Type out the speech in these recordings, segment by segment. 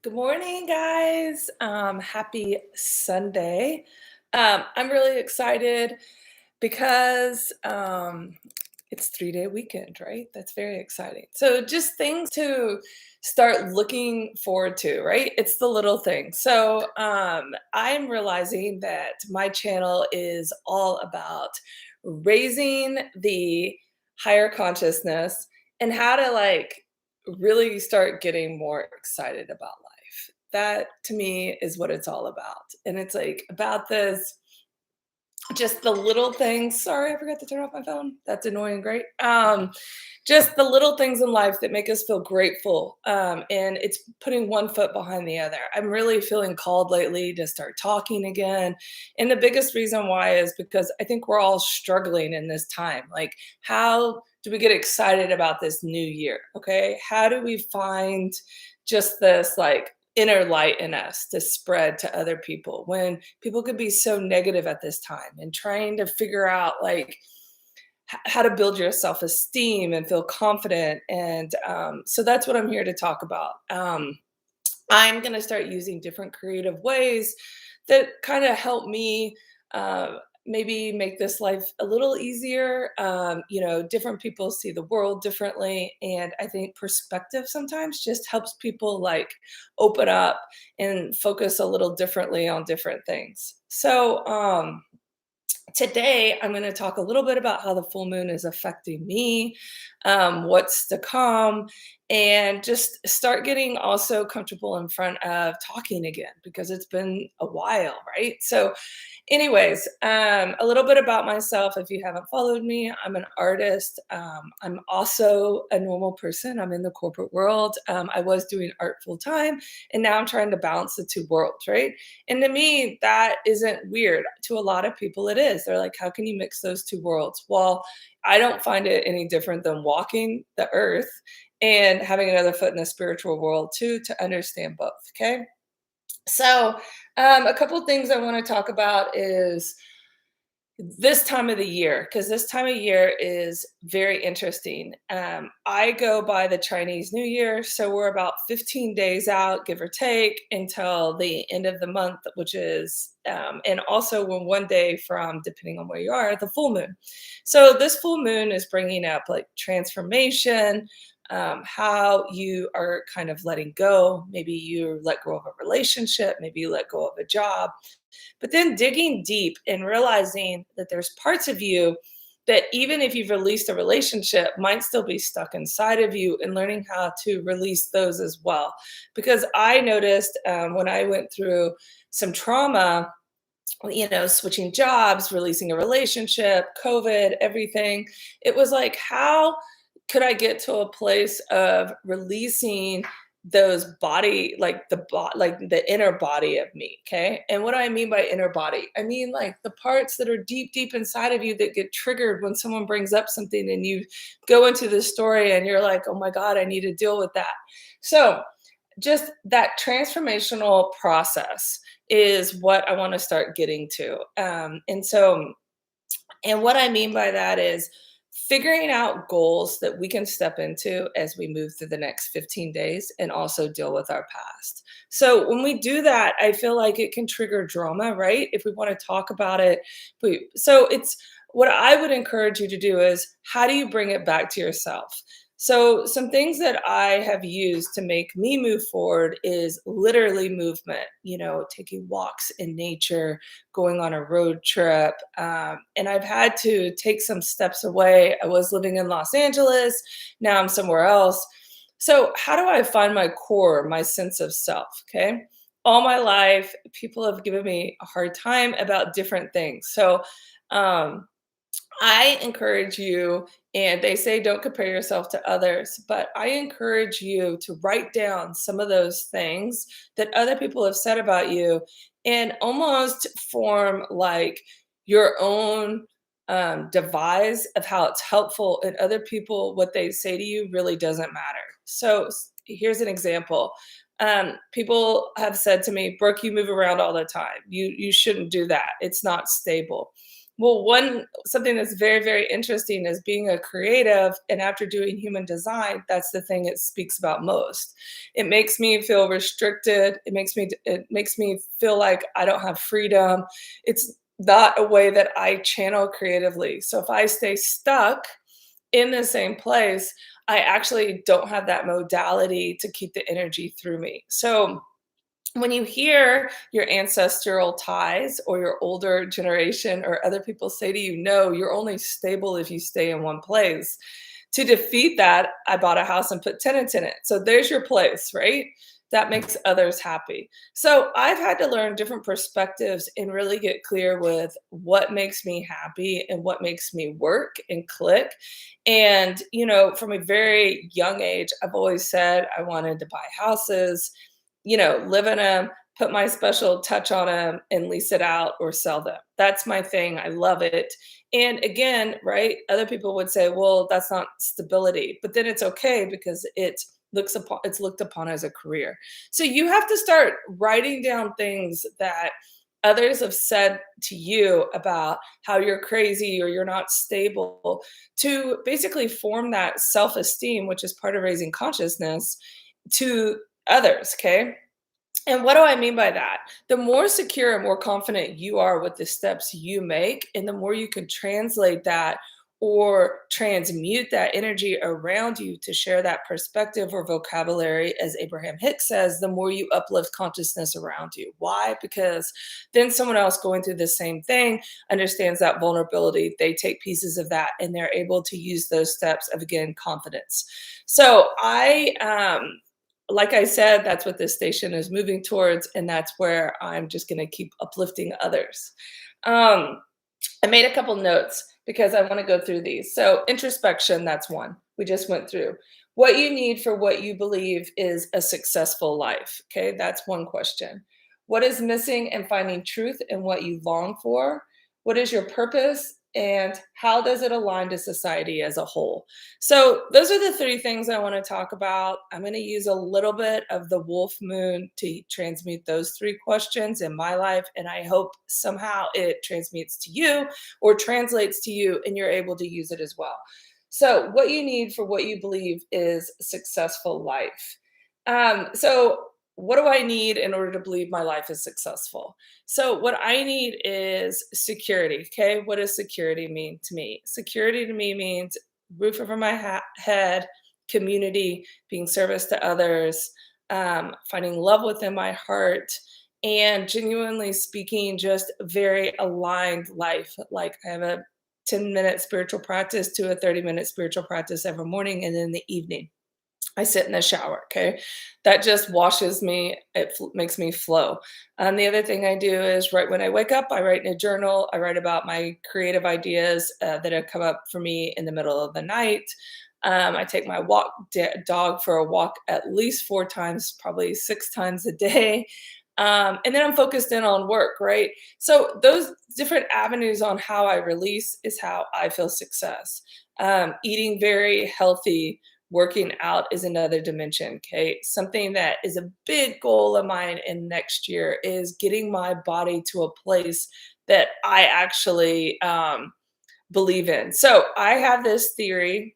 Good morning, guys. Happy Sunday. I'm really excited because it's 3-day weekend, right? That's very exciting. So, just things to start looking forward to, right? It's the little things. So, I'm realizing that my channel is all about raising the higher consciousness and how to really start getting more excited about life. That to me is what it's all about. And it's like about this just the little things. Sorry, I forgot to turn off my phone. That's annoying, great. Just the little things in life that make us feel grateful. And it's putting one foot behind the other. I'm really feeling called lately to start talking again. And the biggest reason why is because I think we're all struggling in this time. Like, how do we get excited about this new year? Okay. How do we find just this inner light in us to spread to other people when people could be so negative at this time, and trying to figure out how to build your self-esteem and feel confident. And so that's what I'm here to talk about. I'm going to start using different creative ways that kind of help me uh, maybe make this life a little easier. Different people see the world differently. And I think perspective sometimes just helps people open up and focus a little differently on different things. So, today, I'm going to talk a little bit about how the full moon is affecting me, what's to come, and just start getting also comfortable in front of talking again because it's been a while, right? So, anyways, a little bit about myself. If you haven't followed me, I'm an artist. I'm also a normal person. I'm in the corporate world. I was doing art full time, and now I'm trying to balance the two worlds, right? And to me, that isn't weird. To a lot of people, it is. They're like, how can you mix those two worlds? Well, I don't find it any different than walking the earth and having another foot in the spiritual world too, to understand both. Okay. So, a couple things I want to talk about is this time of the year, because this time of year is very interesting. I go by the Chinese New Year, so we're about 15 days out, give or take, until the end of the month, which is, and also we're one day from, depending on where you are, the full moon. So this full moon is bringing up like transformation, how you are kind of letting go. Maybe you let go of a relationship, maybe you let go of a job, but then digging deep and realizing that there's parts of you that, even if you've released a relationship, might still be stuck inside of you, and learning how to release those as well. Because I noticed when I went through some trauma, switching jobs, releasing a relationship, COVID, everything, it was like, how could I get to a place of releasing those body, like the inner body of me? Okay. And what do I mean by inner body? I mean like the parts that are deep, deep inside of you that get triggered when someone brings up something, and you go into the story and you're like, oh my God, I need to deal with that. So, just that transformational process is what I want to start getting to. And what I mean by that is figuring out goals that we can step into as we move through the next 15 days, and also deal with our past. So when we do that, I feel like it can trigger drama, right? If we want to talk about it. So it's what I would encourage you to do is, how do you bring it back to yourself? So, some things that I have used to make me move forward is literally movement, taking walks in nature, going on a road trip. And I've had to take some steps away. I was living in Los Angeles, now I'm somewhere else. So, how do I find my core, my sense of self? Okay. All my life, people have given me a hard time about different things. So, um, I encourage you, and they say don't compare yourself to others, but I encourage you to write down some of those things that other people have said about you, and almost form like your own devise of how it's helpful. And other people, what they say to you really doesn't matter. So, here's an example. People have said to me, Brooke, you move around all the time. You shouldn't do that. It's not stable. Well, one something that's very, very interesting is being a creative, and after doing human design, that's the thing it speaks about most. It makes me feel restricted. It makes me feel like I don't have freedom. It's not a way that I channel creatively. So if I stay stuck in the same place, I actually don't have that modality to keep the energy through me. So when you hear your ancestral ties or your older generation or other people say to you, no, you're only stable if you stay in one place. To defeat that, I bought a house and put tenants in it. So there's your place, right? That makes others happy. So I've had to learn different perspectives and really get clear with what makes me happy and what makes me work and click. And, from a very young age, I've always said I wanted to buy houses, live in them, put my special touch on them, and lease it out or sell them. That's my thing. I love it. And again, right, other people would say, well, that's not stability, but then it's okay because it's looked upon as a career. So you have to start writing down things that others have said to you about how you're crazy or you're not stable, to basically form that self-esteem, which is part of raising consciousness, to others, okay? And what do I mean by that? The more secure and more confident you are with the steps you make, and the more you can translate that or transmute that energy around you to share that perspective or vocabulary, as Abraham Hicks says, the more you uplift consciousness around you. Why? Because then someone else going through the same thing understands that vulnerability. They take pieces of that and they're able to use those steps of, again, confidence. So like I said, that's what this station is moving towards, and that's where I'm just going to keep uplifting others. Um, I made a couple notes because I want to go through these. So, introspection, that's one we just went through. What you need for what you believe is a successful life. Okay, that's one question. What is missing and finding truth in what you long for? What is your purpose? And how does it align to society as a whole? So, those are the three things I want to talk about. I'm going to use a little bit of the wolf moon to transmute those three questions in my life. And I hope somehow it transmutes to you or translates to you and you're able to use it as well. So, what you need for what you believe is a successful life. So, what do I need in order to believe my life is successful? So, what I need is security. Okay. What does security mean to me? Security to me means roof over my head, community, being service to others, finding love within my heart, and genuinely speaking, just very aligned life. Like I have a 10-minute spiritual practice to a 30-minute spiritual practice every morning and in the evening. I sit in the shower, okay? That just washes me, makes me flow. The other thing I do is right when I wake up, I write in a journal. I write about my creative ideas that have come up for me in the middle of the night. I take my dog for a walk at least 4 times, probably 6 times a day. And then I'm focused in on work, right? So those different avenues on how I release is how I feel success. Eating very healthy, working out is another dimension. Okay. Something that is a big goal of mine in next year is getting my body to a place that I actually believe in. So I have this theory: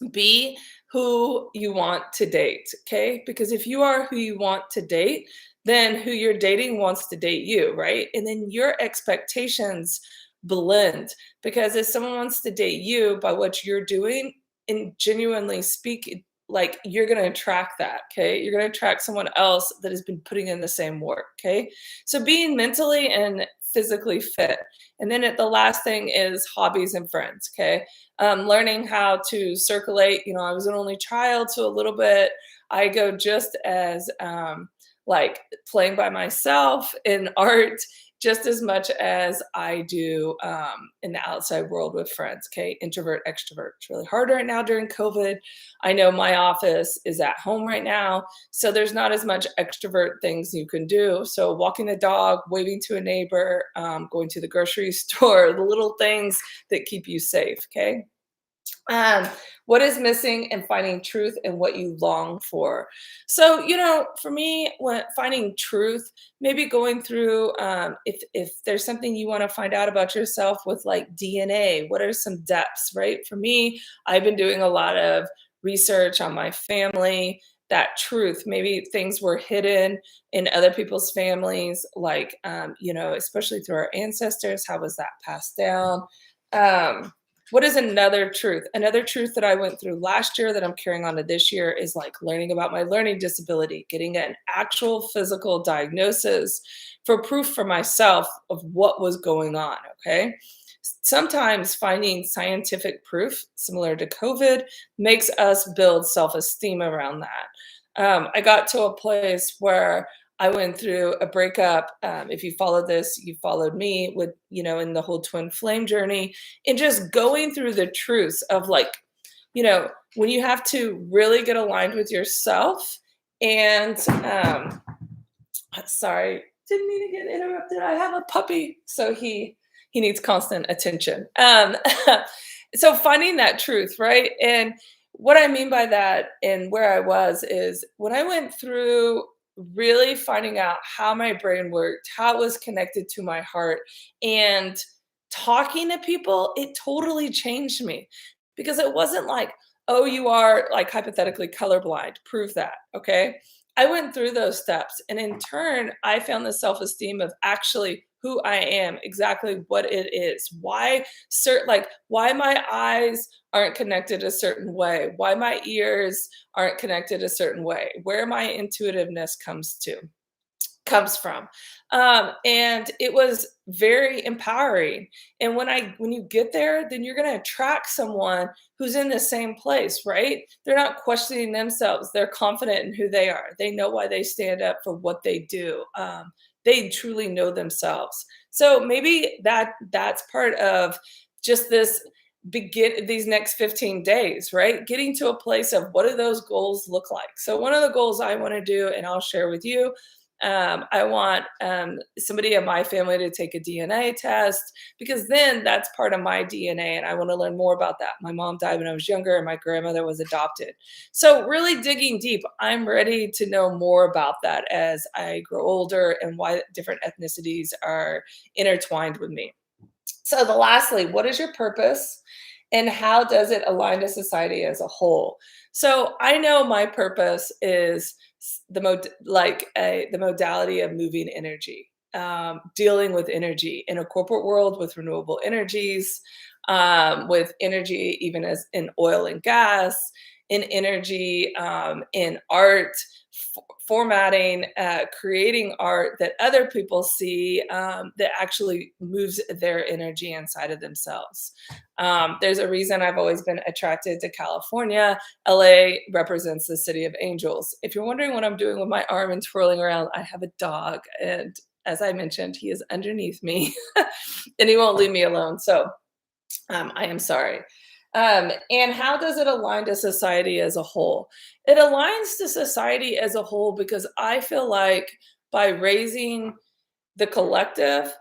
be who you want to date. Okay. Because if you are who you want to date, then who you're dating wants to date you. Right. And then your expectations blend, because if someone wants to date you by what you're doing and genuinely speak, like, you're going to attract that. Okay. You're going to attract someone else that has been putting in the same work. Okay. So being mentally and physically fit. And then the last thing is hobbies and friends. Okay. Learning how to circulate. I was an only child, so a little bit I go just as like playing by myself in art just as much as I do in the outside world with friends. Okay, introvert, extrovert. It's really hard right now during COVID. I know my office is at home right now, so there's not as much extrovert things you can do. So walking the dog, waving to a neighbor, going to the grocery store, the little things that keep you safe. Okay. Um, what is missing and finding truth in what you long for. So, for me, when finding truth, maybe going through, if there's something you want to find out about yourself with like DNA, what are some depths, right? For me, I've been doing a lot of research on my family, that truth. Maybe things were hidden in other people's families, like, especially through our ancestors. How was that passed down? What is another truth? Another truth that I went through last year that I'm carrying on to this year is like learning about my learning disability, getting an actual physical diagnosis for proof for myself of what was going on. Okay. Sometimes finding scientific proof, similar to COVID, makes us build self esteem around that. I got to a place where I went through a breakup. If you followed this, you followed me with, in the whole twin flame journey and just going through the truths of like, when you have to really get aligned with yourself and sorry, didn't mean to get interrupted. I have a puppy, so he needs constant attention. So finding that truth, right? And what I mean by that and where I was is when I went through really finding out how my brain worked, how it was connected to my heart, and talking to people, it totally changed me because it wasn't like, oh, you are like hypothetically colorblind, prove that. Okay. I went through those steps. And in turn, I found the self esteem of actually who I am, exactly what it is, why why my eyes aren't connected a certain way, why my ears aren't connected a certain way, where my intuitiveness comes from. And it was very empowering. And when you get there, then you're going to attract someone who's in the same place, right? They're not questioning themselves. They're confident in who they are. They know why they stand up for what they do. They truly know themselves. So maybe that's part of just this begin these next 15 days, right? Getting to a place of what do those goals look like. So one of the goals I want to do, and I'll share with you, I want somebody in my family to take a DNA test because then that's part of my DNA and I want to learn more about that. My mom died when I was younger and my grandmother was adopted. So, really digging deep, I'm ready to know more about that as I grow older and why different ethnicities are intertwined with me. So, the lastly, what is your purpose and how does it align to society as a whole? So, I know my purpose is the modality of moving energy, dealing with energy in a corporate world with renewable energies, with energy even as in oil and gas, in energy, in art, formatting, creating art that other people see that actually moves their energy inside of themselves. There's a reason I've always been attracted to California. LA represents the city of angels. If you're wondering what I'm doing with my arm and twirling around, I have a dog. And as I mentioned, he is underneath me and he won't leave me alone. So I am sorry. And how does it align to society as a whole? It aligns to society as a whole because I feel like by raising the collective,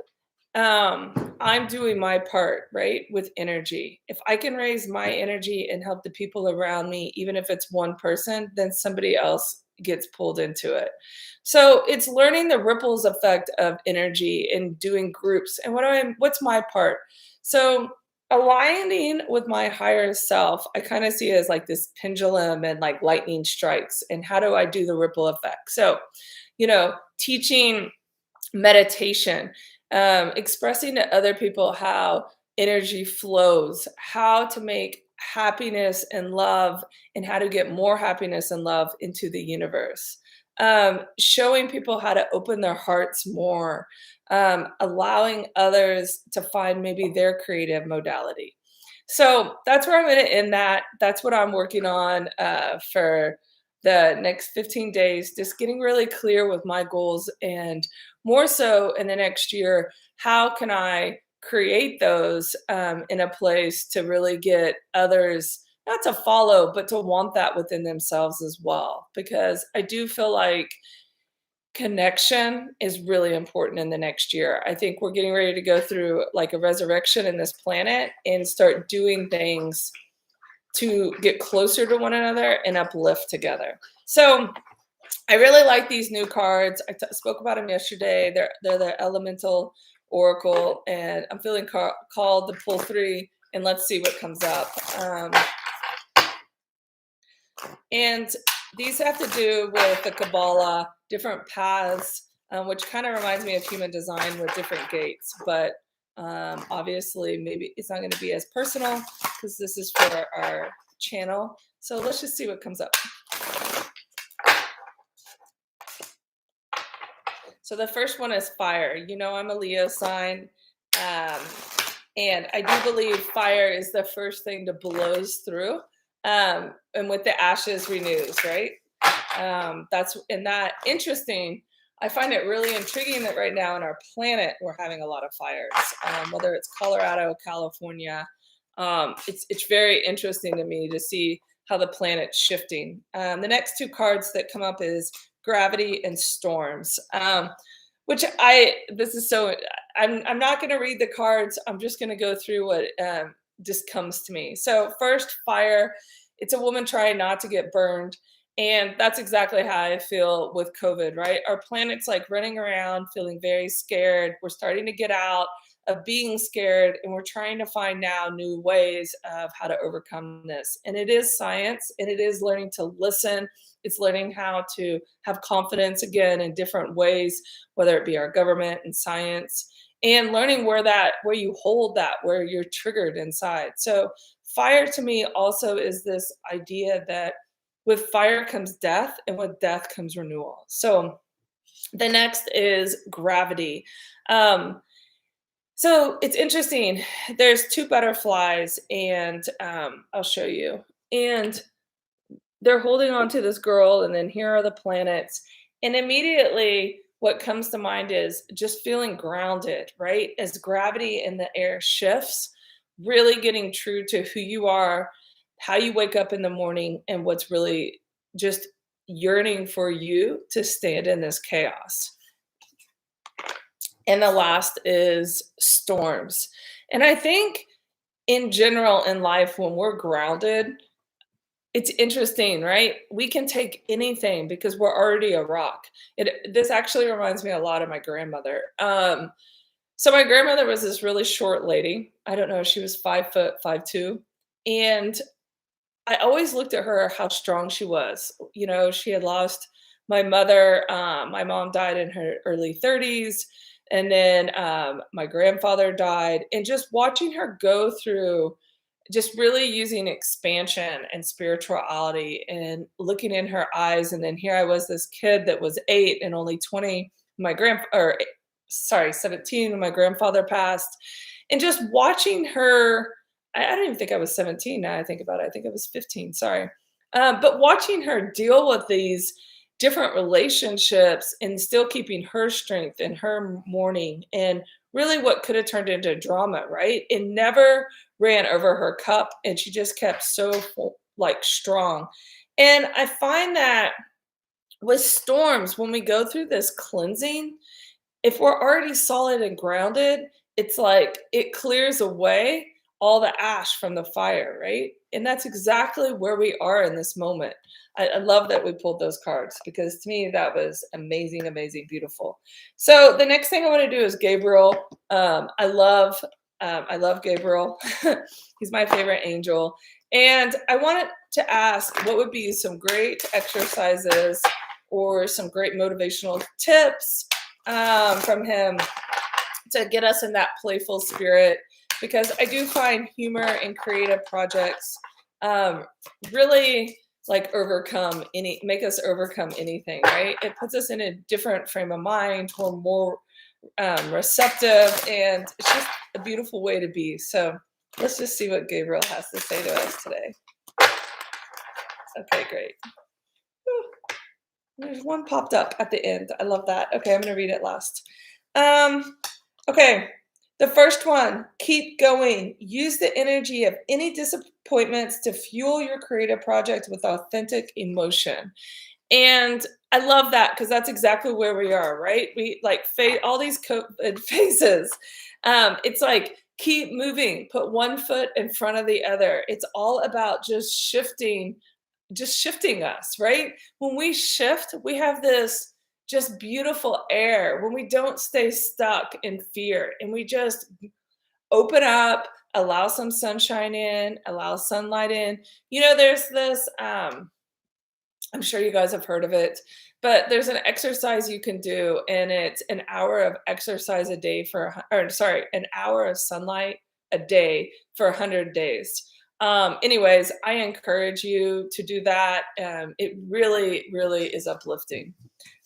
I'm doing my part, right, with energy. If I can raise my energy and help the people around me, even if it's one person, then somebody else gets pulled into it. So it's learning the ripples effect of energy and doing groups. And what's my part? So aligning with my higher self, I kind of see it as like this pendulum and like lightning strikes. And how do I do the ripple effect? So, teaching meditation, expressing to other people how energy flows, how to make happiness and love, and how to get more happiness and love into the universe. Showing people how to open their hearts more, allowing others to find maybe their creative modality. So that's where I'm going to end that. That's what I'm working on for the next 15 days, just getting really clear with my goals and more so in the next year, how can I create those in a place to really get others not to follow, but to want that within themselves as well? Because I do feel like connection is really important in the next year. I think we're getting ready to go through like a resurrection in this planet and start doing things to get closer to one another and uplift together. So I really like these new cards. Spoke about them yesterday. They're the Elemental Oracle, and I'm feeling called to pull three, and let's see what comes up. And these have to do with the Kabbalah, different paths, which kind of reminds me of human design with different gates. But obviously, maybe it's not going to be as personal because this is for our channel. So let's just see what comes up. So the first one is fire. You know, I'm a Leo sign. And I do believe fire is the first thing to blows through. And with the ashes renews, right? That's interesting. I find it really intriguing that right now on our planet, we're having a lot of fires, whether it's Colorado, California. It's very interesting to me to see how the planet's shifting. The next two cards that come up is gravity and storms, which this is so, I'm not going to read the cards. I'm just going to go through what just comes to me. So first, fire. It's a woman trying not to get burned. And that's exactly how I feel with COVID, right? Our planet's like running around, feeling very scared. We're starting to get out of being scared, and we're trying to find now new ways of how to overcome this. And it is science, and it is learning to listen. It's learning how to have confidence again in different ways, whether it be our government and science, and learning where you hold that, where you're triggered inside. So fire to me also is this idea that with fire comes death, and with death comes renewal. So the next is gravity. So it's interesting. There's two butterflies, and I'll show you. And they're holding on to this girl, and then here are the planets. And immediately what comes to mind is just feeling grounded, right? As gravity in the air shifts, really getting true to who you are, how you wake up in the morning, and what's really just yearning for you to stand in this chaos. And the last is storms. And I think in general in life, when we're grounded, it's interesting, right? We can take anything because we're already a rock. This actually reminds me a lot of my grandmother. So my grandmother was this really short lady. I don't know, she was 5', 5'2". And I always looked at her, how strong she was. You know, she had lost my mother. My mom died in her early 30s. And then my grandfather died. And just watching her go through just really using expansion and spirituality and looking in her eyes. And then here I was, this kid that was 8 and only 20, 17 when my grandfather passed. And just watching her, I don't even think I was 17 now I think about it. I think I was 15, sorry. But watching her deal with these different relationships and still keeping her strength and her mourning, and really what could have turned into drama, right? It never ran over her cup, and she just kept so like strong. And I find that with storms, when we go through this cleansing, if we're already solid and grounded, it's like it clears away all the ash from the fire, right? And that's exactly where we are in this moment. I love that we pulled those cards because to me that was amazing, amazing, beautiful. So the next thing I want to do is Gabriel. I love Gabriel. He's my favorite angel. And I wanted to ask what would be some great exercises or some great motivational tips from him to get us in that playful spirit, because I do find humor and creative projects really like make us overcome anything, right? It puts us in a different frame of mind. We're more receptive, and it's just a beautiful way to be. So let's just see what Gabriel has to say to us today. Okay, great. Whew. There's one popped up at the end. I love that. Okay, I'm going to read it last. Okay, the first one, keep going. Use the energy of any disappointments to fuel your creative project with authentic emotion. And I love that because that's exactly where we are, right? We like face all these COVID phases. It's like Keep moving. Put one foot in front of the other. It's all about just shifting us, right? When we shift, we have this just beautiful air when we don't stay stuck in fear and we just open up, allow some sunshine in, allow sunlight in. There's this I'm sure you guys have heard of it, but there's an exercise you can do, and it's an hour of exercise a day or sorry, an hour of sunlight a day for 100 days. Anyways, I encourage you to do that. It really, really is uplifting.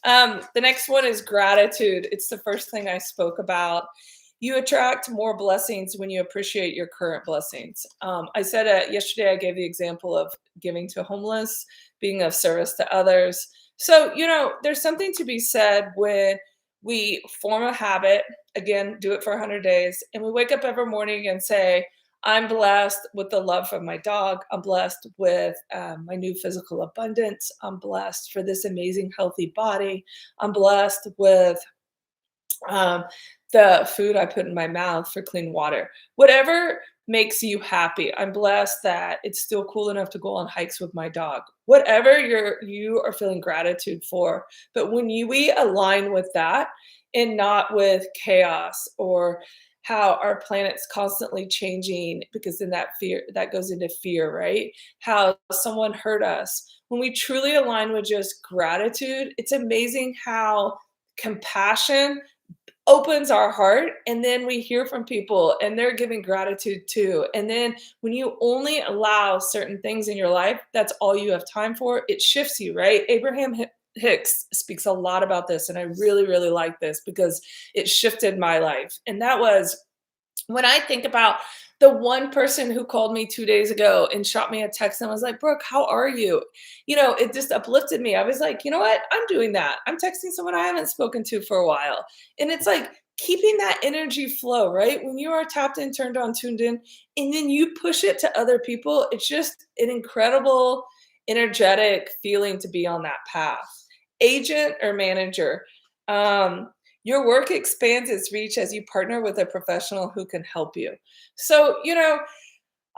The next one is gratitude. It's the first thing I spoke about. You attract more blessings when you appreciate your current blessings. I said yesterday, I gave the example of giving to homeless, being of service to others. So, there's something to be said when we form a habit, again, do it for 100 days, and we wake up every morning and say, I'm blessed with the love from my dog. I'm blessed with my new physical abundance. I'm blessed for this amazing, healthy body. I'm blessed with um, the food I put in my mouth for clean water. Whatever makes you happy. I'm blessed that it's still cool enough to go on hikes with my dog. Whatever you are feeling gratitude for, but when we align with that and not with chaos or how our planet's constantly changing, because then that goes into fear, right? How someone hurt us. When we truly align with just gratitude, it's amazing how compassion opens our heart, and then we hear from people and they're giving gratitude too. And then when you only allow certain things in your life, that's all you have time for, it shifts you, right? Abraham Hicks speaks a lot about this, and I really, really like this because it shifted my life. And that was when I think about the one person who called me 2 days ago and shot me a text and was like, "Brooke, how are you?" It just uplifted me. I was like, "You know what? I'm doing that. I'm texting someone I haven't spoken to for a while." And it's like keeping that energy flow, right? When you are tapped in, turned on, tuned in, and then you push it to other people, it's just an incredible, energetic feeling to be on that path. Agent or manager. Um, your work expands its reach as you partner with a professional who can help you. So,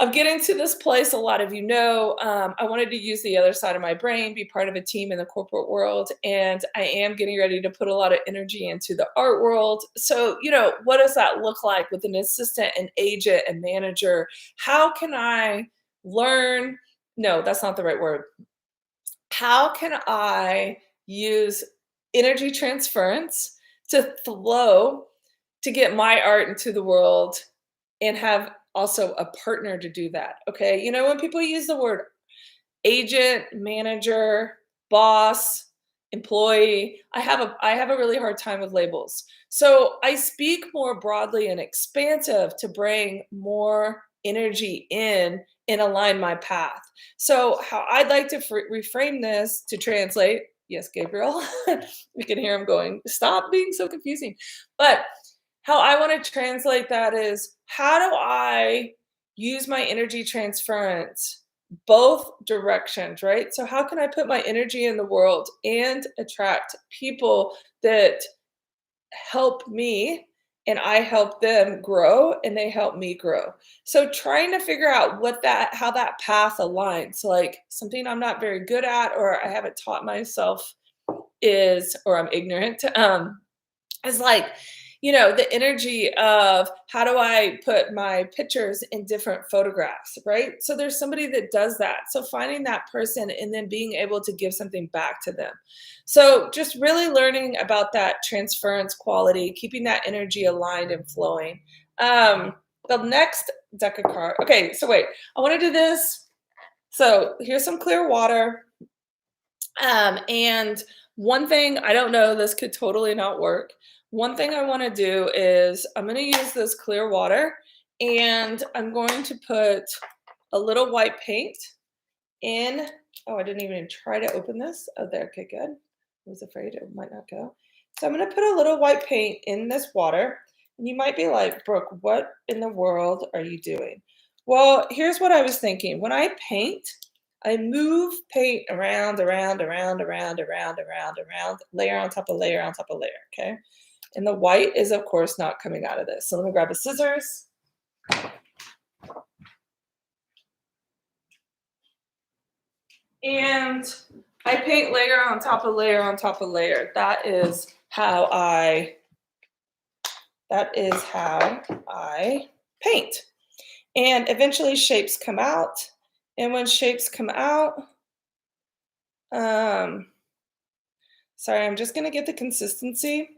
I'm getting to this place, a lot of I wanted to use the other side of my brain, be part of a team in the corporate world, and I am getting ready to put a lot of energy into the art world. So, what does that look like with an assistant, an agent, and manager? How can I learn? No, that's not the right word. How can I use energy transference to flow to get my art into the world and have also a partner to do that? Okay. When people use the word agent, manager, boss, employee, I have a really hard time with labels. So I speak more broadly and expansive to bring more energy in and align my path. So how I'd like to reframe this to translate, yes, Gabriel, we can hear him going, stop being so confusing. But how I want to translate that is, how do I use my energy transference both directions, right? So how can I put my energy in the world and attract people that help me, and I help them grow and they help me grow? So trying to figure out how that path aligns. So like something I'm not very good at or I haven't taught myself is, or I'm ignorant, is like, the energy of how do I put my pictures in different photographs, right? So there's somebody that does that. So finding that person and then being able to give something back to them. So just really learning about that transference quality, keeping that energy aligned and flowing. The next deck of cards. Okay, so wait, I want to do this. So here's some clear water. And one thing, I don't know, this could totally not work. One thing I want to do is I'm going to use this clear water and I'm going to put a little white paint in. Oh, I didn't even try to open this. Oh, there. Okay, good. I was afraid it might not go. So I'm going to put a little white paint in this water. And you might be like, Brooke, what in the world are you doing? Well, here's what I was thinking. When I paint, I move paint around, layer on top of layer on top of layer, okay? And the white is, of course, not coming out of this. So let me grab a scissors. And I paint layer on top of layer on top of layer. That is how I paint. And eventually shapes come out. And when shapes come out, um, sorry, I'm just gonna get the consistency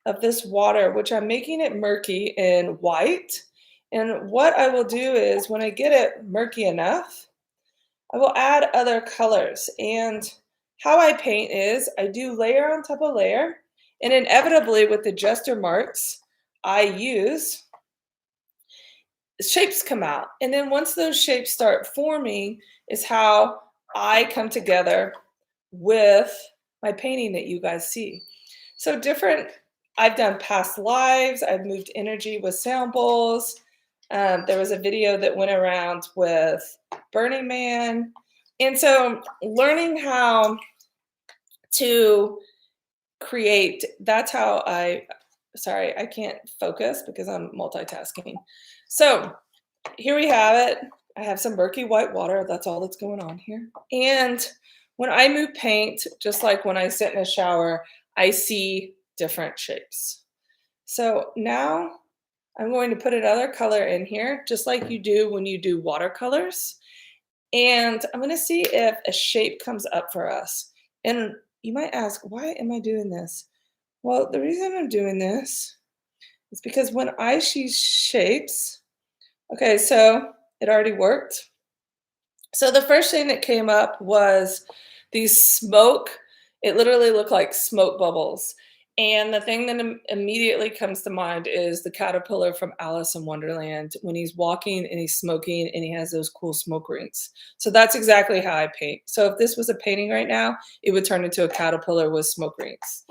of this water, which I'm making it murky and white. And what I will do is when I get it murky enough, I will add other colors. And how I paint is I do layer on top of layer, and inevitably with the gesture marks, I use shapes come out. And then once those shapes start forming, is how I come together with my painting that you guys see. So different, I've done past lives, I've moved energy with sound bowls. There was a video that went around with Burning Man. And so learning how to create, that's how sorry, I can't focus because I'm multitasking. So here we have it. I have some murky white water. That's all that's going on here. And when I move paint, just like when I sit in a shower, I see different shapes. So now I'm going to put another color in here, just like you do when you do watercolors. And I'm going to see if a shape comes up for us. And you might ask, why am I doing this? Well, the reason I'm doing this is because when I see shapes, okay, so it already worked. So the first thing that came up was these smoke. It literally looked like smoke bubbles. And the thing that immediately comes to mind is the caterpillar from Alice in Wonderland when he's walking and he's smoking and he has those cool smoke rings. So that's exactly how I paint. So if this was a painting right now, it would turn into a caterpillar with smoke rings.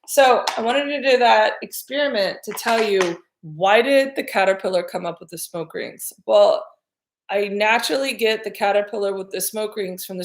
So I wanted to do that experiment to tell you, why did the caterpillar come up with the smoke rings? Well, I naturally get the caterpillar with the smoke rings from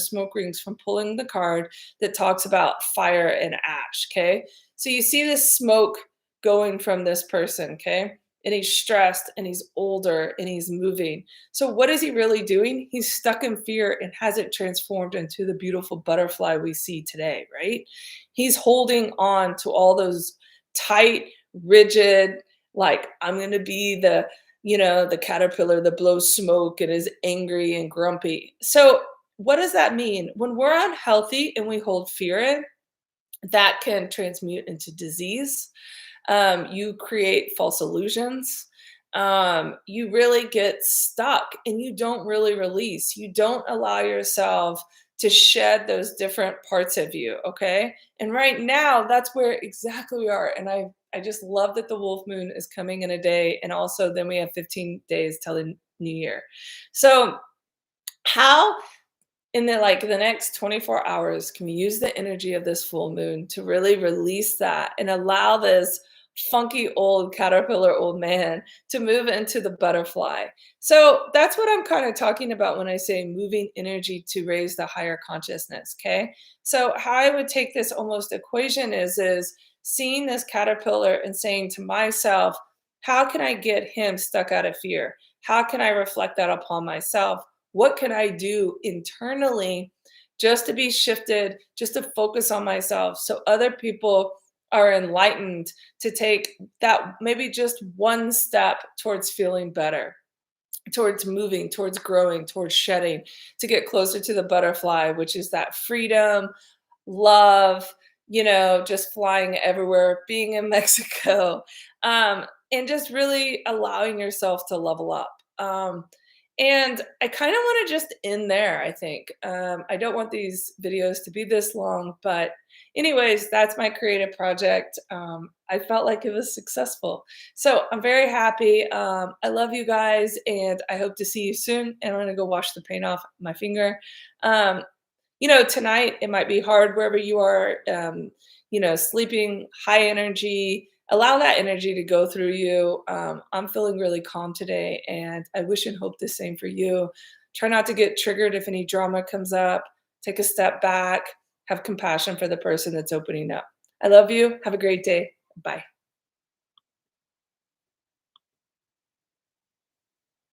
pulling the card that talks about fire and ash. Okay. So you see this smoke going from this person. Okay. And he's stressed and he's older and he's moving. So what is he really doing? He's stuck in fear and hasn't transformed into the beautiful butterfly we see today, right? He's holding on to all those tight, rigid, like, I'm going to be the caterpillar that blows smoke and is angry and grumpy. So, what does that mean? When we're unhealthy and we hold fear in, that can transmute into disease. You create false illusions. You really get stuck and you don't really release. You don't allow yourself to shed those different parts of you. Okay. And right now, that's where exactly we are. And I just love that the wolf moon is coming in a day. And also, then we have 15 days till the new year. So, how in the next 24 hours can we use the energy of this full moon to really release that and allow this funky old caterpillar old man to move into the butterfly? So that's what I'm kind of talking about when I say moving energy to raise the higher consciousness. Okay, so how I would take this almost equation is seeing this caterpillar and saying to myself, how can I get him stuck out of fear? How can I reflect that upon myself? What can I do internally just to be shifted, just to focus on myself so other people are enlightened to take that maybe just one step towards feeling better, towards moving, towards growing, towards shedding, to get closer to the butterfly, which is that freedom, love, just flying everywhere, being in Mexico, and just really allowing yourself to level up. And I kind of want to just end there, I think. I don't want these videos to be this long, but anyways, that's my creative project. I felt like it was successful. So I'm very happy. I love you guys, and I hope to see you soon. And I'm going to go wash the paint off my finger. Um, tonight it might be hard wherever you are, sleeping high energy. Allow that energy to go through you. I'm feeling really calm today, and I wish and hope the same for you. Try not to get triggered if any drama comes up. Take a step back. Have compassion for the person that's opening up. I love you. Have a great day. Bye.